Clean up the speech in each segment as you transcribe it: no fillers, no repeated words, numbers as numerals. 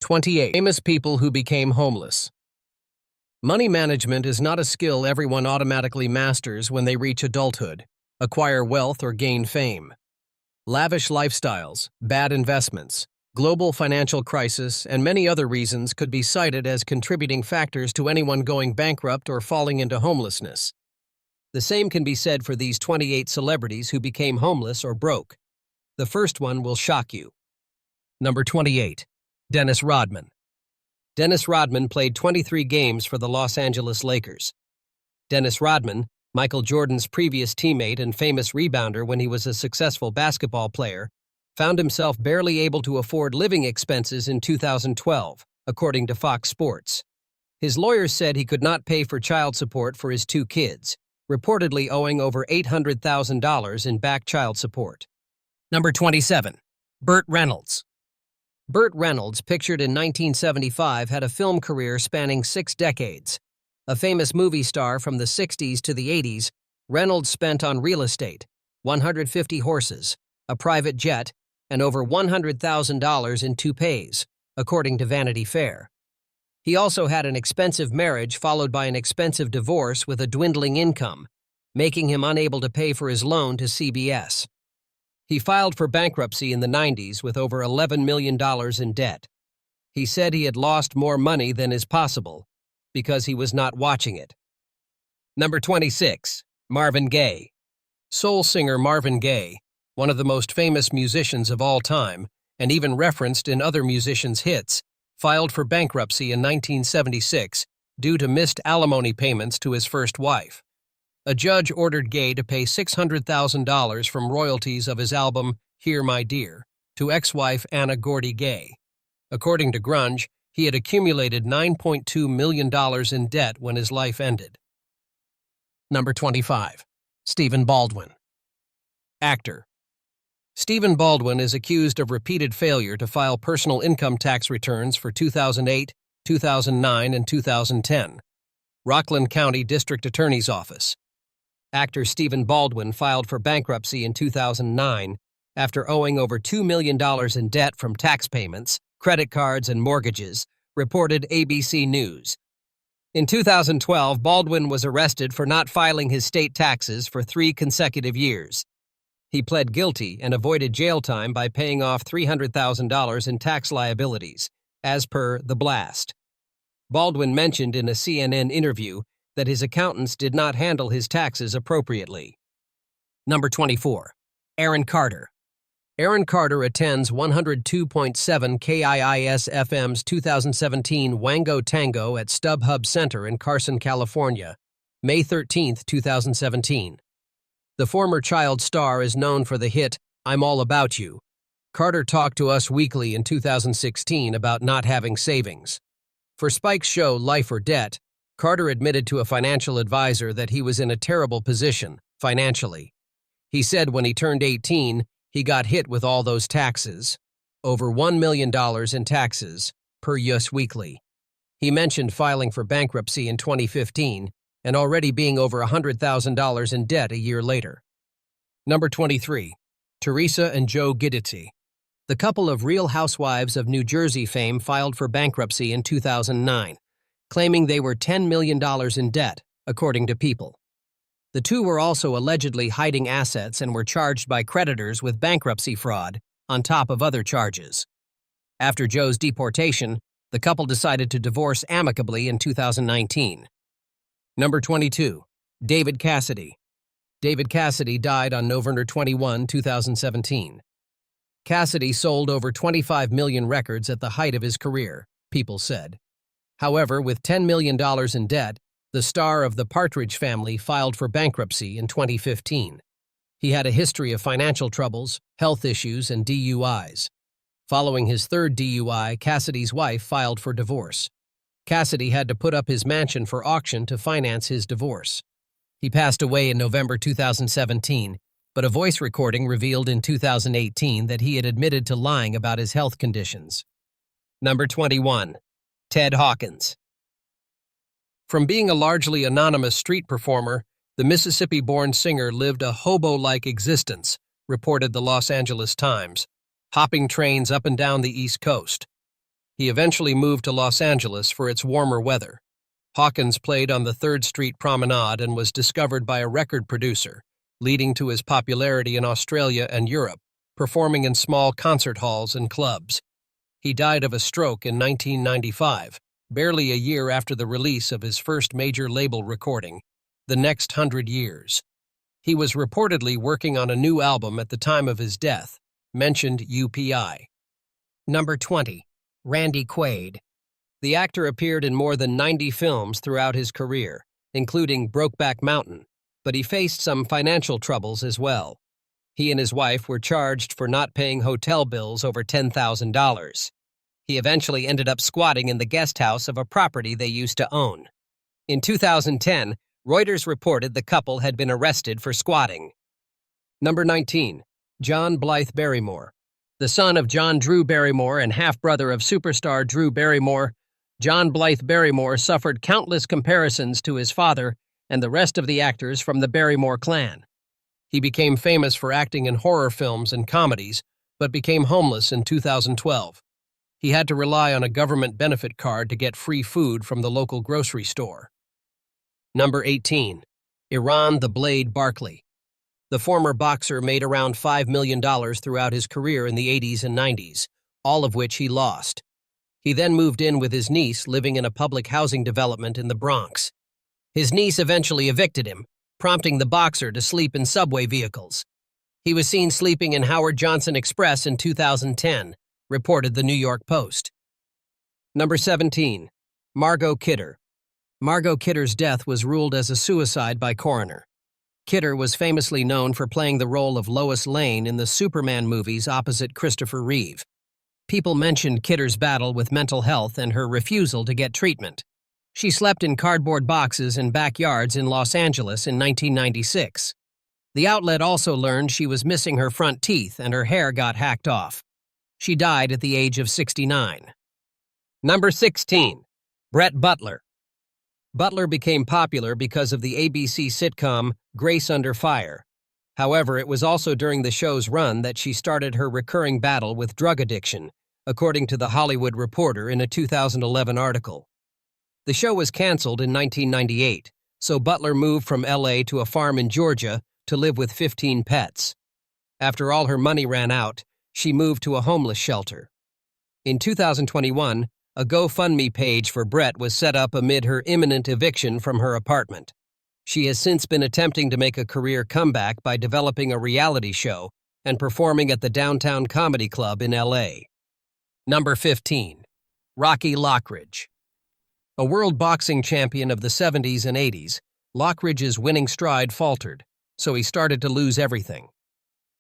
28. Famous people who became homeless. Money management is not a skill everyone automatically masters when they reach adulthood, acquire wealth, or gain fame. Lavish lifestyles, bad investments, global financial crisis, and many other reasons could be cited as contributing factors to anyone going bankrupt or falling into homelessness. The same can be said for these 28 celebrities who became homeless or broke. The first one will shock you. Number 28. Dennis Rodman. Dennis Rodman played 23 games for the Los Angeles Lakers. Dennis Rodman, Michael Jordan's previous teammate and famous rebounder when he was a successful basketball player, found himself barely able to afford living expenses in 2012, according to Fox Sports. His lawyers said he could not pay for child support for his two kids, reportedly owing over $800,000 in back child support. Number 27. Burt Reynolds. Burt Reynolds, pictured in 1975, had a film career spanning 6 decades. A famous movie star from the 60s to the 80s, Reynolds spent on real estate, 150 horses, a private jet, and over $100,000 in toupees, according to Vanity Fair. He also had an expensive marriage followed by an expensive divorce with a dwindling income, making him unable to pay for his loan to CBS. He filed for bankruptcy in the 90s with over $11 million in debt. He said he had lost more money than is possible because he was not watching it. Number 26. Marvin Gaye. Soul singer Marvin Gaye, one of the most famous musicians of all time, and even referenced in other musicians' hits, filed for bankruptcy in 1976 due to missed alimony payments to his first wife. A judge ordered Gaye to pay $600,000 from royalties of his album Here My Dear to ex-wife Anna Gordy Gaye. According to Grunge, he had accumulated $9.2 million in debt when his life ended. Number 25. Stephen Baldwin. Actor. Stephen Baldwin is accused of repeated failure to file personal income tax returns for 2008, 2009, and 2010. Rockland County District Attorney's Office. Actor Stephen Baldwin filed for bankruptcy in 2009 after owing over $2 million in debt from tax payments, credit cards, and mortgages, reported ABC News. In 2012, Baldwin was arrested for not filing his state taxes for 3 consecutive years. He pled guilty and avoided jail time by paying off $300,000 in tax liabilities, as per The Blast. Baldwin mentioned in a CNN interview that his accountants did not handle his taxes appropriately. Number 24. Aaron Carter. Aaron Carter attends 102.7 KIIS-FM's 2017 Wango Tango at StubHub Center in Carson, California, May 13, 2017. The former child star is known for the hit I'm All About You. Carter talked to Us Weekly in 2016 about not having savings. For Spike's show Life or Debt, Carter admitted to a financial advisor that he was in a terrible position, financially. He said when he turned 18, he got hit with all those taxes. Over $1 million in taxes, per Us Weekly. He mentioned filing for bankruptcy in 2015 and already being over $100,000 in debt a year later. Number 23. Teresa and Joe Giudice. The couple of Real Housewives of New Jersey fame filed for bankruptcy in 2009. Claiming they were $10 million in debt, according to People. The two were also allegedly hiding assets and were charged by creditors with bankruptcy fraud, on top of other charges. After Joe's deportation, the couple decided to divorce amicably in 2019. Number 22. David Cassidy. David Cassidy died on November 21, 2017. Cassidy sold over 25 million records at the height of his career, People said. However, with $10 million in debt, the star of The Partridge Family filed for bankruptcy in 2015. He had a history of financial troubles, health issues, and DUIs. Following his third DUI, Cassidy's wife filed for divorce. Cassidy had to put up his mansion for auction to finance his divorce. He passed away in November 2017, but a voice recording revealed in 2018 that he had admitted to lying about his health conditions. Number 21. Ted Hawkins. From being a largely anonymous street performer, the Mississippi-born singer lived a hobo-like existence, reported the Los Angeles Times, hopping trains up and down the East Coast. He eventually moved to Los Angeles for its warmer weather. Hawkins played on the 3rd Street Promenade and was discovered by a record producer, leading to his popularity in Australia and Europe, performing in small concert halls and clubs. He died of a stroke in 1995, barely a year after the release of his first major label recording, The Next 100 Years. He was reportedly working on a new album at the time of his death, mentioned UPI. Number 20. Randy Quaid. The actor appeared in more than 90 films throughout his career, including Brokeback Mountain, but he faced some financial troubles as well. He and his wife were charged for not paying hotel bills over $10,000. He eventually ended up squatting in the guest house of a property they used to own. In 2010, Reuters reported the couple had been arrested for squatting. Number 19. John Blythe Barrymore. The son of John Drew Barrymore and half-brother of superstar Drew Barrymore, John Blythe Barrymore suffered countless comparisons to his father and the rest of the actors from the Barrymore clan. He became famous for acting in horror films and comedies, but became homeless in 2012. He had to rely on a government benefit card to get free food from the local grocery store. Number 18. Iran the Blade Barkley. The former boxer made around $5 million throughout his career in the 80s and 90s, all of which he lost. He then moved in with his niece, living in a public housing development in the Bronx. His niece eventually evicted him, prompting the boxer to sleep in subway vehicles. He was seen sleeping in Howard Johnson Express in 2010, reported the New York Post. Number 17. Margot Kidder. Margot Kidder's death was ruled as a suicide by coroner. Kidder was famously known for playing the role of Lois Lane in the Superman movies opposite Christopher Reeve. People mentioned Kidder's battle with mental health and her refusal to get treatment. She slept in cardboard boxes in backyards in Los Angeles in 1996. The outlet also learned she was missing her front teeth and her hair got hacked off. She died at the age of 69. Number 16. Brett Butler. Butler became popular because of the ABC sitcom Grace Under Fire. However, it was also during the show's run that she started her recurring battle with drug addiction, according to The Hollywood Reporter in a 2011 article. The show was canceled in 1998, so Butler moved from LA to a farm in Georgia to live with 15 pets. After all her money ran out, she moved to a homeless shelter. In 2021, a GoFundMe page for Brett was set up amid her imminent eviction from her apartment. She has since been attempting to make a career comeback by developing a reality show and performing at the Downtown Comedy Club in LA. Number 15. Rocky Lockridge. A world boxing champion of the 70s and 80s, Lockridge's winning stride faltered, so he started to lose everything.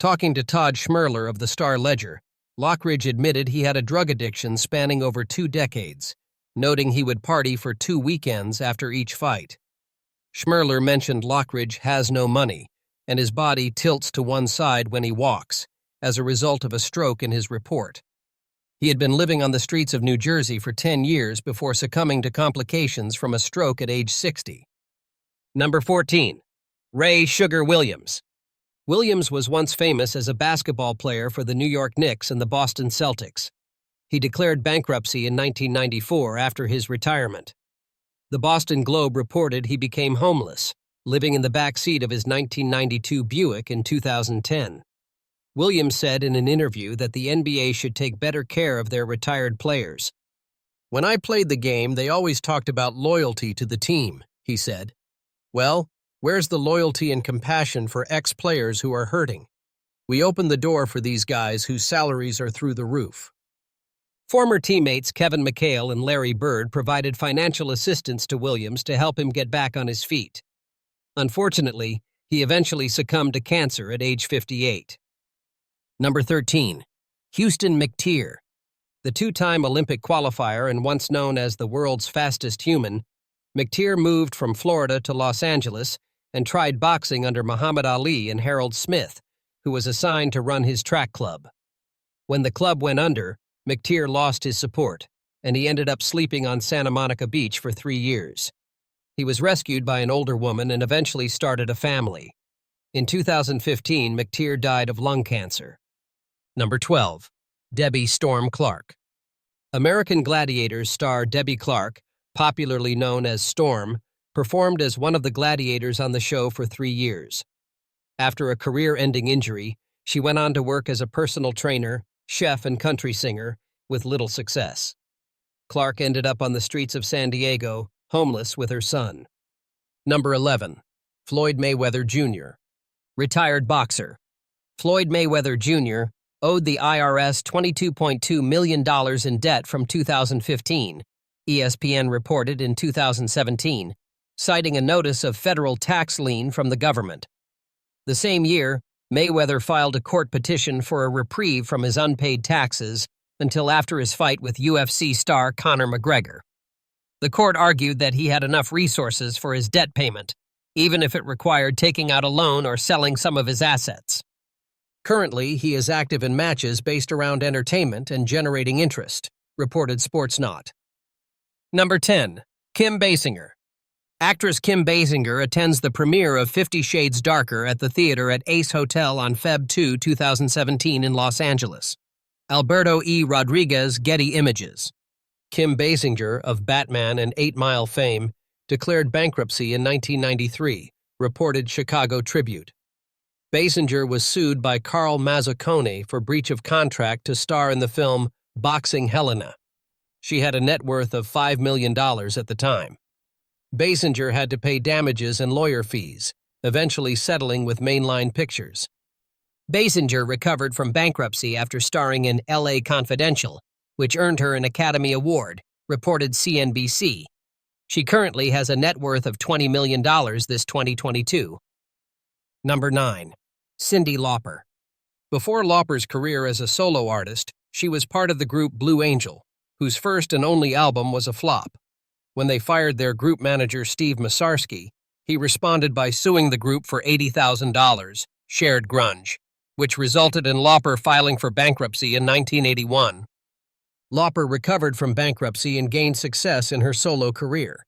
Talking to Todd Schmerler of the Star-Ledger, Lockridge admitted he had a drug addiction spanning over 2 decades, noting he would party for 2 weekends after each fight. Schmerler mentioned Lockridge has no money, and his body tilts to one side when he walks, as a result of a stroke in his report. He had been living on the streets of New Jersey for 10 years before succumbing to complications from a stroke at age 60. Number 14. Ray Sugar Williams. Williams was once famous as a basketball player for the New York Knicks and the Boston Celtics. He declared bankruptcy in 1994 after his retirement. The Boston Globe reported he became homeless, living in the back seat of his 1992 Buick in 2010. Williams said in an interview that the NBA should take better care of their retired players. "When I played the game, they always talked about loyalty to the team," he said. "Well, where's the loyalty and compassion for ex-players who are hurting? We opened the door for these guys whose salaries are through the roof." Former teammates Kevin McHale and Larry Bird provided financial assistance to Williams to help him get back on his feet. Unfortunately, he eventually succumbed to cancer at age 58. Number 13. Houston McTeer. The 2-time Olympic qualifier and once known as the world's fastest human, McTeer moved from Florida to Los Angeles and tried boxing under Muhammad Ali and Harold Smith, who was assigned to run his track club. When the club went under, McTeer lost his support, and he ended up sleeping on Santa Monica Beach for 3 years. He was rescued by an older woman and eventually started a family. In 2015, McTeer died of lung cancer. Number 12. Debbie Storm Clark. American Gladiators star Debbie Clark, popularly known as Storm, performed as one of the gladiators on the show for 3 years. After a career-ending injury, she went on to work as a personal trainer, chef, and country singer, with little success. Clark ended up on the streets of San Diego, homeless with her son. Number 11. Floyd Mayweather Jr. Retired boxer. Floyd Mayweather Jr. owed the IRS $22.2 million in debt from 2015, ESPN reported in 2017, citing a notice of federal tax lien from the government. The same year, Mayweather filed a court petition for a reprieve from his unpaid taxes until after his fight with UFC star Conor McGregor. The court argued that he had enough resources for his debt payment, even if it required taking out a loan or selling some of his assets. Currently, he is active in matches based around entertainment and generating interest, reported Sportsnaut. Number 10. Kim Basinger. Actress Kim Basinger attends the premiere of 50 Shades Darker at the theater at Ace Hotel on Feb 2, 2017 in Los Angeles. Alberto E. Rodriguez, Getty Images. Kim Basinger, of Batman and 8 Mile fame, declared bankruptcy in 1993, reported Chicago Tribune. Basinger was sued by Carl Mazzucconi for breach of contract to star in the film Boxing Helena. She had a net worth of $5 million at the time. Basinger had to pay damages and lawyer fees, eventually settling with Mainline Pictures. Basinger recovered from bankruptcy after starring in L.A. Confidential, which earned her an Academy Award, reported CNBC. She currently has a net worth of $20 million this 2022. Number 9. Cyndi Lauper. Before Lauper's career as a solo artist, she was part of the group Blue Angel, whose first and only album was a flop. When they fired their group manager Steve Masarski, he responded by suing the group for $80,000, shared grunge, which resulted in Lauper filing for bankruptcy in 1981. Lauper recovered from bankruptcy and gained success in her solo career.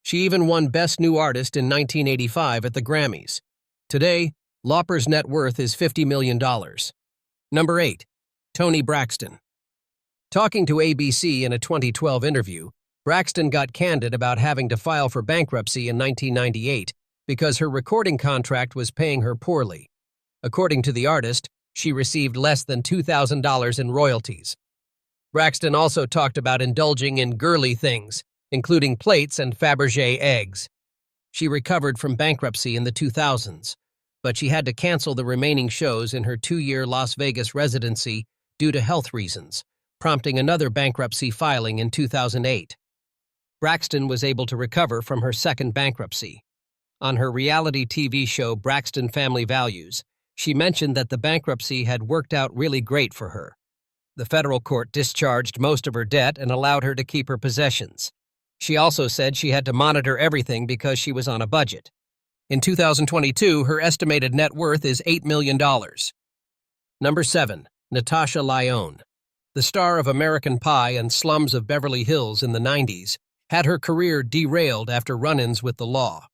She even won Best New Artist in 1985 at the Grammys. Today, Lauper's net worth is $50 million. Number 8. Toni Braxton. Talking to ABC in a 2012 interview, Braxton got candid about having to file for bankruptcy in 1998 because her recording contract was paying her poorly. According to the artist, she received less than $2,000 in royalties. Braxton also talked about indulging in girly things, including plates and Fabergé eggs. She recovered from bankruptcy in the 2000s, but she had to cancel the remaining shows in her 2-year Las Vegas residency due to health reasons, prompting another bankruptcy filing in 2008. Braxton was able to recover from her second bankruptcy. On her reality TV show Braxton Family Values, she mentioned that the bankruptcy had worked out really great for her. The federal court discharged most of her debt and allowed her to keep her possessions. She also said she had to monitor everything because she was on a budget. In 2022, her estimated net worth is $8 million. Number 7. Natasha Lyonne. The star of American Pie and Slums of Beverly Hills in the 90s, had her career derailed after run-ins with the law.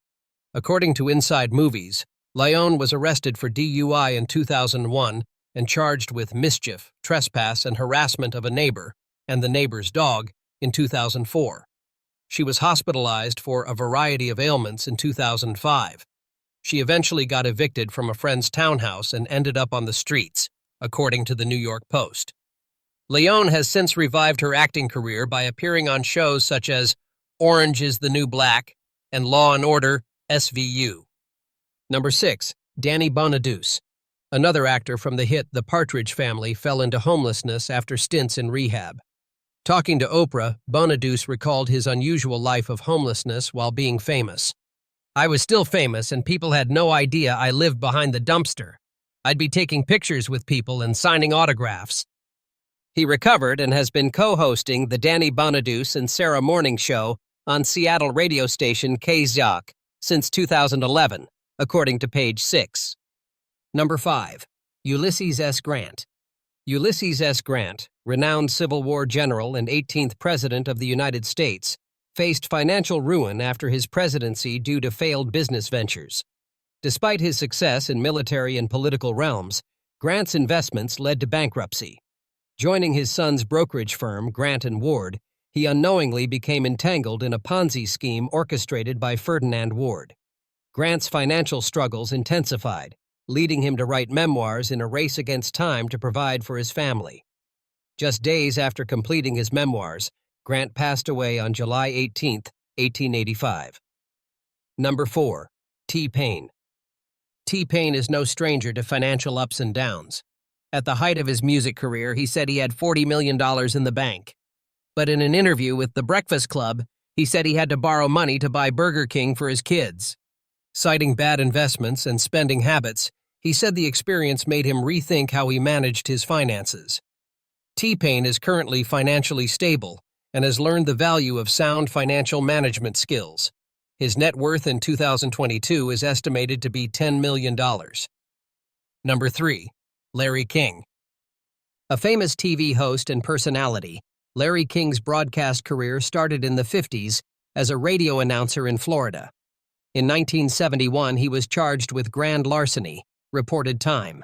According to Inside Movies, Lyonne was arrested for DUI in 2001 and charged with mischief, trespass, and harassment of a neighbor and the neighbor's dog in 2004. She was hospitalized for a variety of ailments in 2005. She eventually got evicted from a friend's townhouse and ended up on the streets, according to the New York Post. Lyonne has since revived her acting career by appearing on shows such as Orange is the New Black and Law & Order SVU. Number 6. Danny Bonaduce. Another actor from the hit The Partridge Family fell into homelessness after stints in rehab. Talking to Oprah, Bonaduce recalled his unusual life of homelessness while being famous. "I was still famous and people had no idea I lived behind the dumpster. I'd be taking pictures with people and signing autographs." He recovered and has been co-hosting the Danny Bonaduce and Sarah Morning Show on Seattle radio station KZOC since 2011, according to page 6. Number 5. Ulysses S. Grant. Ulysses S. Grant, renowned Civil War general and 18th President of the United States, faced financial ruin after his presidency due to failed business ventures. Despite his success in military and political realms, Grant's investments led to bankruptcy. Joining his son's brokerage firm, Grant & Ward, he unknowingly became entangled in a Ponzi scheme orchestrated by Ferdinand Ward. Grant's financial struggles intensified, leading him to write memoirs in a race against time to provide for his family. Just days after completing his memoirs, Grant passed away on July 18, 1885. Number 4. T-Pain. T-Pain is no stranger to financial ups and downs. At the height of his music career, he said he had $40 million in the bank. But in an interview with The Breakfast Club, he said he had to borrow money to buy Burger King for his kids. Citing bad investments and spending habits, he said the experience made him rethink how he managed his finances. T-Pain is currently financially stable and has learned the value of sound financial management skills. His net worth in 2022 is estimated to be $10 million. Number 3. Larry King. A famous TV host and personality, Larry King's broadcast career started in the 50s as a radio announcer in Florida. In 1971, he was charged with grand larceny, reported Time.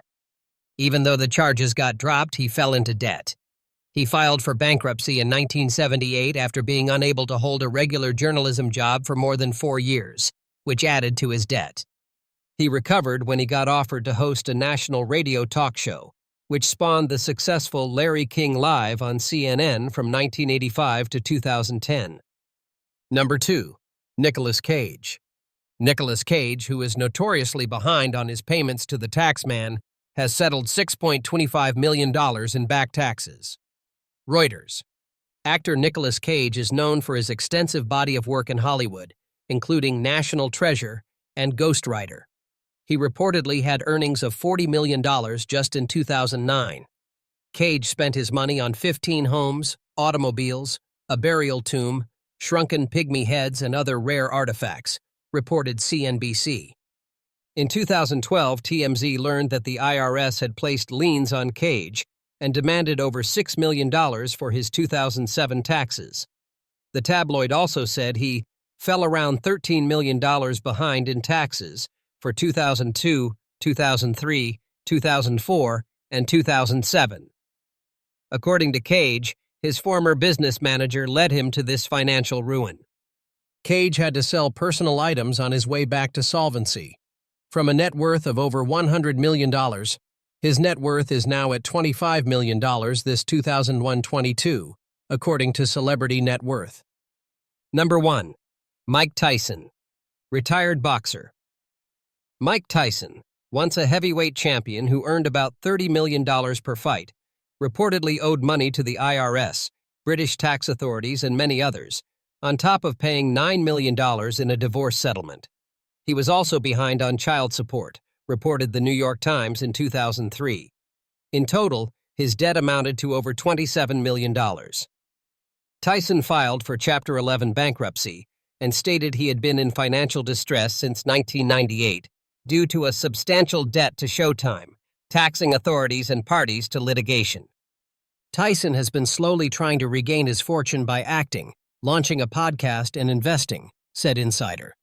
Even though the charges got dropped, he fell into debt. He filed for bankruptcy in 1978 after being unable to hold a regular journalism job for more than 4 years, which added to his debt. He recovered when he got offered to host a national radio talk show, which spawned the successful Larry King Live on CNN from 1985 to 2010. Number 2. Nicolas Cage. Nicolas Cage, who is notoriously behind on his payments to the taxman, has settled $6.25 million in back taxes. Reuters. Actor Nicolas Cage is known for his extensive body of work in Hollywood, including National Treasure and Ghost Rider. He reportedly had earnings of $40 million just in 2009. Cage spent his money on 15 homes, automobiles, a burial tomb, shrunken pygmy heads, and other rare artifacts, reported CNBC. In 2012, TMZ learned that the IRS had placed liens on Cage and demanded over $6 million for his 2007 taxes. The tabloid also said he fell around $13 million behind in taxes for 2002, 2003, 2004, and 2007. According to Cage, his former business manager led him to this financial ruin. Cage had to sell personal items on his way back to solvency. From a net worth of over $100 million, his net worth is now at $25 million this 2021-22, according to Celebrity Net Worth. Number 1. Mike Tyson. Retired boxer. Mike Tyson, once a heavyweight champion who earned about $30 million per fight, reportedly owed money to the IRS, British tax authorities, and many others, on top of paying $9 million in a divorce settlement. He was also behind on child support, reported the New York Times in 2003. In total, his debt amounted to over $27 million. Tyson filed for Chapter 11 bankruptcy and stated he had been in financial distress since 1998 due to a substantial debt to Showtime, taxing authorities and parties to litigation. Tyson has been slowly trying to regain his fortune by acting, launching a podcast, and investing, said Insider.